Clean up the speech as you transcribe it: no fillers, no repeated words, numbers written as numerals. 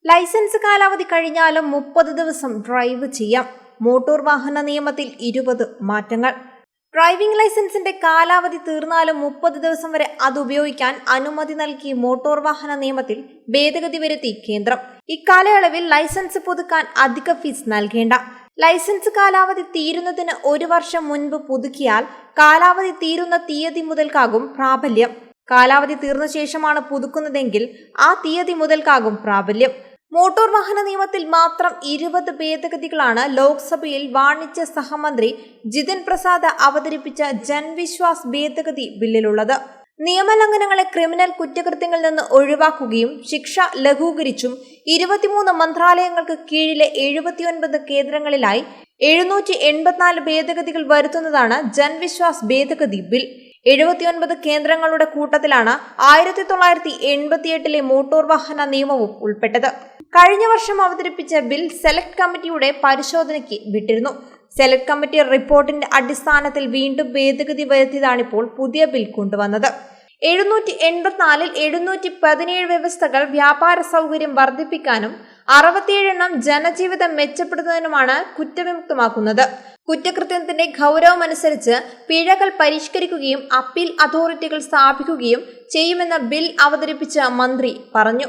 Licence കാലാവധി കഴിഞ്ഞാലും 30 ദിവസം ഡ്രൈവ് ചെയ്യാം. മോട്ടോർ വാഹന നിയമത്തിൽ 20 മാറ്റങ്ങൾ. ഡ്രൈവിംഗ് ലൈസൻസിന്റെ കാലാവധി തീർന്നാലും 30 ദിവസം വരെ അത് ഉപയോഗിക്കാൻ അനുമതി നൽകി മോട്ടോർ വാഹന നിയമത്തിൽ ഭേദഗതി വരുത്തി കേന്ദ്രം. ഇക്കാലയളവിൽ ലൈസൻസ് പുതുക്കാൻ അധിക ഫീസ് നൽകേണ്ട. ലൈസൻസ് കാലാവധി തീരുന്നതിന് 1 വർഷം മുൻപ് പുതുക്കിയാൽ കാലാവധി തീരുന്ന തീയതി മുതൽക്കാകും പ്രാബല്യം. കാലാവധി തീർന്ന ശേഷമാണ് പുതുക്കുന്നതെങ്കിൽ ആ തീയതി മുതൽക്കാകും പ്രാബല്യം. മോട്ടോർ വാഹന നിയമത്തിൽ മാത്രം 20 ഭേദഗതികളാണ് ലോക്സഭയിൽ വാണിജ്യ സഹമന്ത്രി ജിതിൻ പ്രസാദ് അവതരിപ്പിച്ച ജൻവിശ്വാസ് ഭേദഗതി ബില്ലിലുള്ളത്. നിയമലംഘനങ്ങളെ ക്രിമിനൽ കുറ്റകൃത്യങ്ങളിൽ നിന്ന് ഒഴിവാക്കുകയും ശിക്ഷ ലഘൂകരിച്ചും 23 മന്ത്രാലയങ്ങൾക്ക് കീഴിലെ 79 കേന്ദ്രങ്ങളിലായി 784 ഭേദഗതികൾ വരുത്തുന്നതാണ് ജൻവിശ്വാസ് ഭേദഗതി ബിൽ. 79 കേന്ദ്രങ്ങളുടെ കൂട്ടത്തിലാണ് 1988 മോട്ടോർ വാഹന നിയമവും ഉൾപ്പെട്ടത്. കഴിഞ്ഞ വർഷം അവതരിപ്പിച്ച ബിൽ സെലക്ട് കമ്മിറ്റിയുടെ പരിശോധനയ്ക്ക് വിട്ടിരുന്നു. സെലക്ട് കമ്മിറ്റി റിപ്പോർട്ടിന്റെ അടിസ്ഥാനത്തിൽ വീണ്ടും ഭേദഗതി വരുത്തിയതാണിപ്പോൾ പുതിയ ബിൽ കൊണ്ടുവന്നത്. 784-ൽ 717 വ്യവസ്ഥകൾ വ്യാപാര സൗകര്യം വർദ്ധിപ്പിക്കാനും 67 എണ്ണം ജനജീവിതം മെച്ചപ്പെടുത്തുന്നതിനുമാണ് കുറ്റവിമുക്തമാക്കുന്നത്. കുറ്റകൃത്യത്തിന്റെ ഗൗരവമനുസരിച്ച് പിഴകൾ പരിഷ്കരിക്കുകയും അപ്പീൽ അതോറിറ്റികൾ സ്ഥാപിക്കുകയും ചെയ്യുമെന്ന് ബിൽ അവതരിപ്പിച്ച മന്ത്രി പറഞ്ഞു.